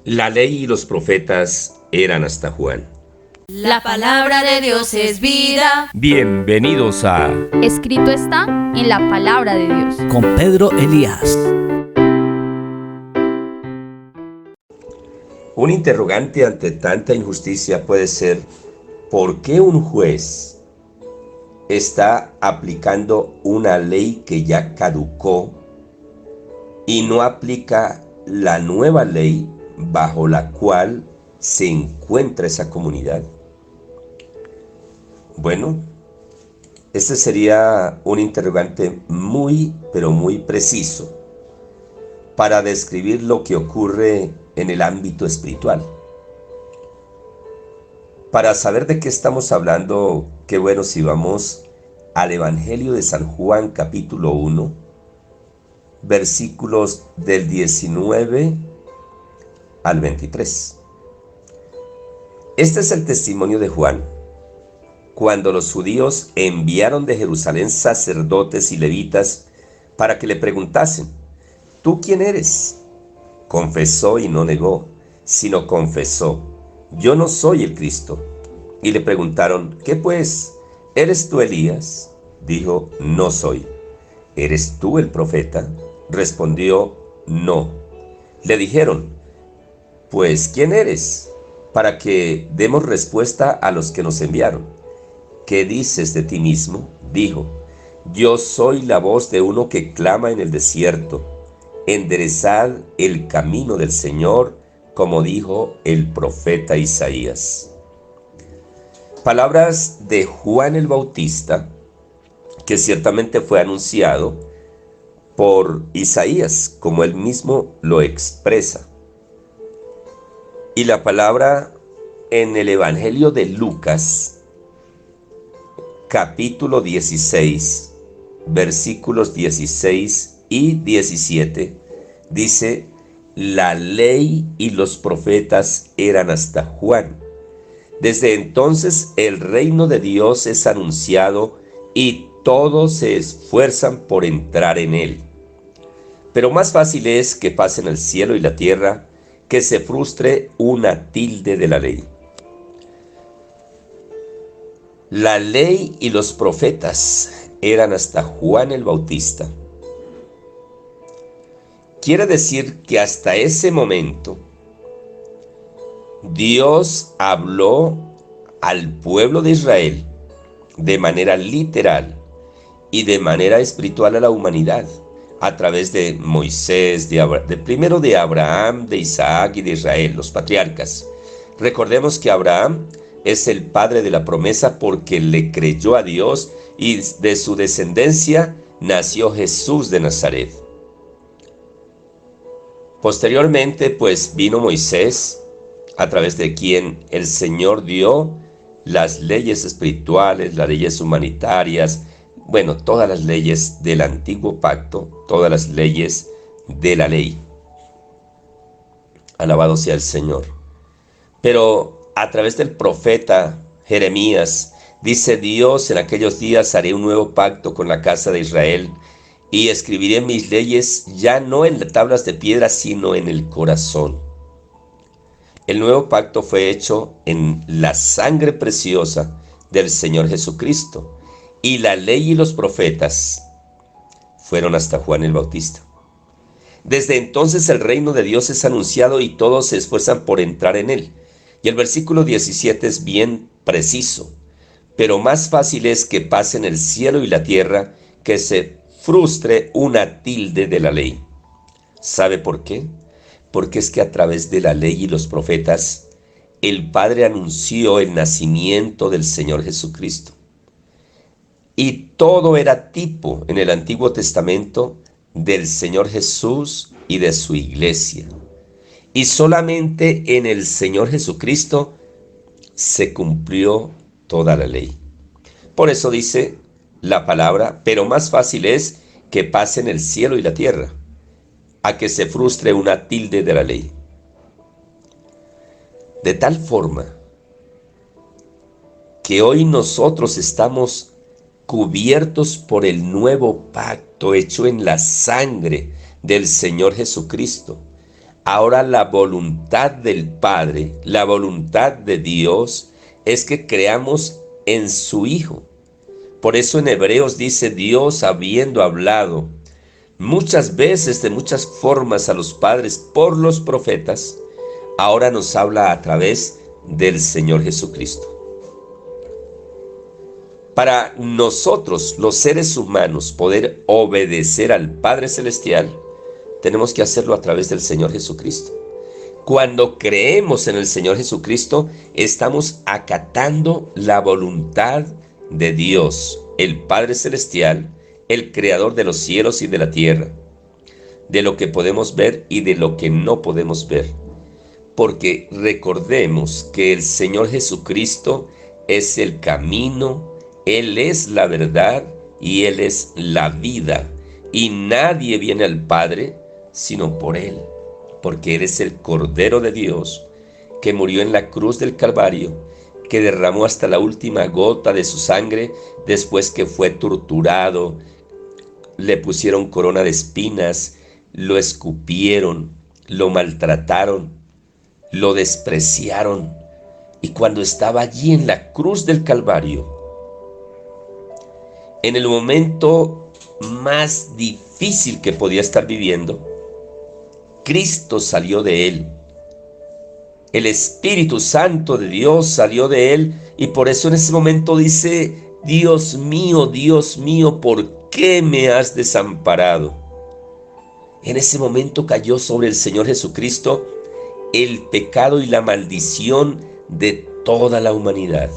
La ley y los profetas eran hasta Juan. La palabra de Dios es vida. Bienvenidos a Escrito está en la palabra de Dios. Con Pedro Elías. Un interrogante ante tanta injusticia puede ser: ¿por qué un juez está aplicando una ley que ya caducó y no aplica la nueva ley bajo la cual se encuentra esa comunidad? Bueno, este sería un interrogante muy, pero muy preciso para describir lo que ocurre en el ámbito espiritual. Para saber de qué estamos hablando, qué bueno si vamos al Evangelio de San Juan, capítulo 1, versículos del 19 al 23. Este es el testimonio de Juan, cuando los judíos enviaron de Jerusalén sacerdotes y levitas para que le preguntasen: ¿tú quién eres? Confesó y no negó, sino confesó: yo no soy el Cristo. Y le preguntaron: ¿qué pues? ¿Eres tú Elías? Dijo: no soy. ¿Eres tú el profeta? Respondió: no. Le dijeron: pues ¿quién eres? Para que demos respuesta a los que nos enviaron. ¿Qué dices de ti mismo? Dijo: yo soy la voz de uno que clama en el desierto: enderezad el camino del Señor, como dijo el profeta Isaías. Palabras de Juan el Bautista, que ciertamente fue anunciado por Isaías, como él mismo lo expresa. Y la palabra en el Evangelio de Lucas, capítulo 16, versículos 16 y 17, dice: la ley y los profetas eran hasta Juan. Desde entonces el reino de Dios es anunciado y todos se esfuerzan por entrar en él. Pero más fácil es que pasen el cielo y la tierra, que se frustre una tilde de la ley. La ley y los profetas eran hasta Juan el Bautista. Quiere decir que hasta ese momento Dios habló al pueblo de Israel de manera literal y de manera espiritual a la humanidad a través de Moisés, primero de Abraham, de Isaac y de Israel, los patriarcas. Recordemos que Abraham es el padre de la promesa porque le creyó a Dios, y de su descendencia nació Jesús de Nazaret. Posteriormente, pues, vino Moisés, a través de quien el Señor dio las leyes espirituales, las leyes humanitarias, bueno, todas las leyes del antiguo pacto, todas las leyes de la ley. Alabado sea el Señor. Pero a través del profeta Jeremías, dice Dios: en aquellos días haré un nuevo pacto con la casa de Israel y escribiré mis leyes ya no en tablas de piedra, sino en el corazón. El nuevo pacto fue hecho en la sangre preciosa del Señor Jesucristo, y la ley y los profetas fueron hasta Juan el Bautista. Desde entonces el reino de Dios es anunciado y todos se esfuerzan por entrar en él. Y el versículo 17 es bien preciso: pero más fácil es que pasen el cielo y la tierra, que se frustre una tilde de la ley. ¿Sabe por qué? Porque es que a través de la ley y los profetas, el Padre anunció el nacimiento del Señor Jesucristo. Y todo era tipo en el Antiguo Testamento del Señor Jesús y de su iglesia. Y solamente en el Señor Jesucristo se cumplió toda la ley. Por eso dice la palabra: pero más fácil es que pasen el cielo y la tierra, a que se frustre una tilde de la ley. De tal forma que hoy nosotros estamos cubiertos por el nuevo pacto hecho en la sangre del Señor Jesucristo, Ahora la voluntad del Padre, la voluntad de Dios, es que creamos en su Hijo. Por eso en Hebreos dice: Dios, habiendo hablado muchas veces de muchas formas a los padres por los profetas, ahora nos habla a través del Señor Jesucristo. Para nosotros, los seres humanos, poder obedecer al Padre Celestial, tenemos que hacerlo a través del Señor Jesucristo. Cuando creemos en el Señor Jesucristo, estamos acatando la voluntad de Dios, el Padre Celestial, el Creador de los cielos y de la tierra, de lo que podemos ver y de lo que no podemos ver. Porque recordemos que el Señor Jesucristo es el camino, Él es la verdad y Él es la vida. Y nadie viene al Padre sino por Él, porque Él es el Cordero de Dios, que murió en la cruz del Calvario, que derramó hasta la última gota de su sangre después que fue torturado. Le pusieron corona de espinas, lo escupieron, lo maltrataron, lo despreciaron. Y cuando estaba allí en la cruz del Calvario, en el momento más difícil que podía estar viviendo, Cristo salió de él. El Espíritu Santo de Dios salió de él, y por eso en ese momento dice: Dios mío, ¿por qué me has desamparado? En ese momento cayó sobre el Señor Jesucristo el pecado y la maldición de toda la humanidad.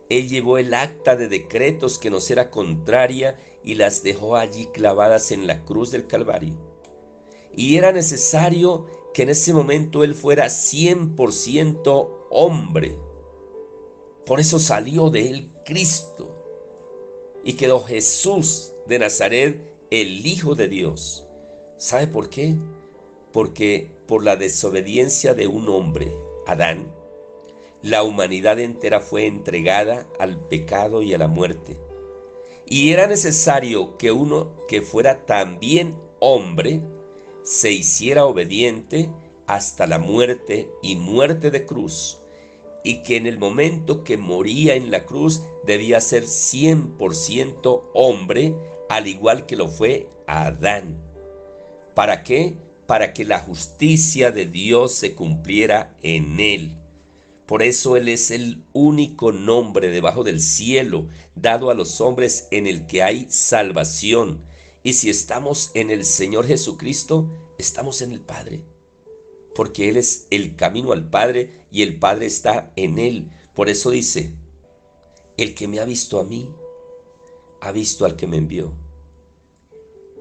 Él llevó el acta de decretos que nos era contraria y las dejó allí clavadas en la cruz del Calvario. Y era necesario que en ese momento Él fuera 100% hombre. Por eso salió de Él Cristo y quedó Jesús de Nazaret, el Hijo de Dios. ¿Sabe por qué? Porque por la desobediencia de un hombre, Adán, la humanidad entera fue entregada al pecado y a la muerte. Y era necesario que uno que fuera también hombre se hiciera obediente hasta la muerte y muerte de cruz, y que en el momento que moría en la cruz debía ser 100% hombre, al igual que lo fue Adán. ¿Para qué? Para que la justicia de Dios se cumpliera en él. Por eso Él es el único nombre debajo del cielo dado a los hombres en el que hay salvación. Y si estamos en el Señor Jesucristo, estamos en el Padre, porque Él es el camino al Padre y el Padre está en Él. Por eso dice: el que me ha visto a mí, ha visto al que me envió,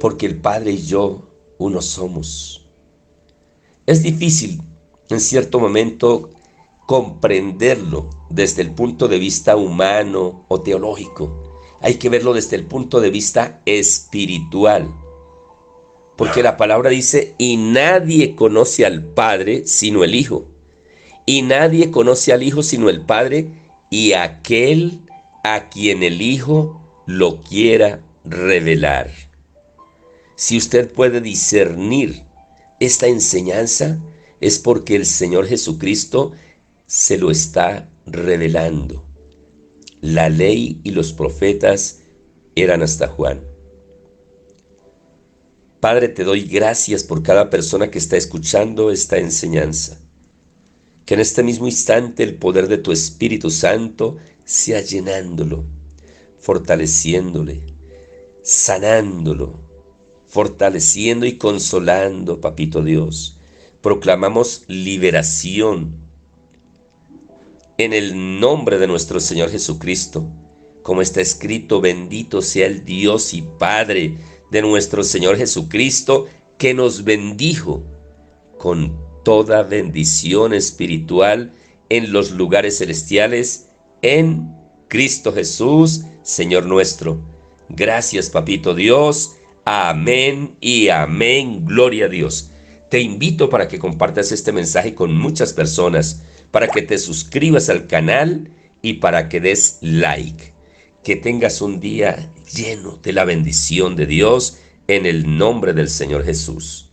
porque el Padre y yo uno somos. Es difícil en cierto momento comprenderlo desde el punto de vista humano o teológico. Hay que verlo desde el punto de vista espiritual. Porque la palabra dice: y nadie conoce al Padre sino el Hijo. Y nadie conoce al Hijo sino el Padre y aquel a quien el Hijo lo quiera revelar. Si usted puede discernir esta enseñanza, es porque el Señor Jesucristo se lo está revelando. La ley y los profetas eran hasta Juan. Padre, te doy gracias por cada persona que está escuchando esta enseñanza. Que en este mismo instante el poder de tu Espíritu Santo sea llenándolo, fortaleciéndole, sanándolo, fortaleciendo y consolando, Papito Dios. Proclamamos liberación en el nombre de nuestro Señor Jesucristo. Como está escrito: bendito sea el Dios y Padre de nuestro Señor Jesucristo, que nos bendijo con toda bendición espiritual en los lugares celestiales en Cristo Jesús, Señor nuestro. Gracias, Papito Dios. Amén y amén. Gloria a Dios. Te invito para que compartas este mensaje con muchas personas, para que te suscribas al canal y para que des like. Que tengas un día lleno de la bendición de Dios en el nombre del Señor Jesús.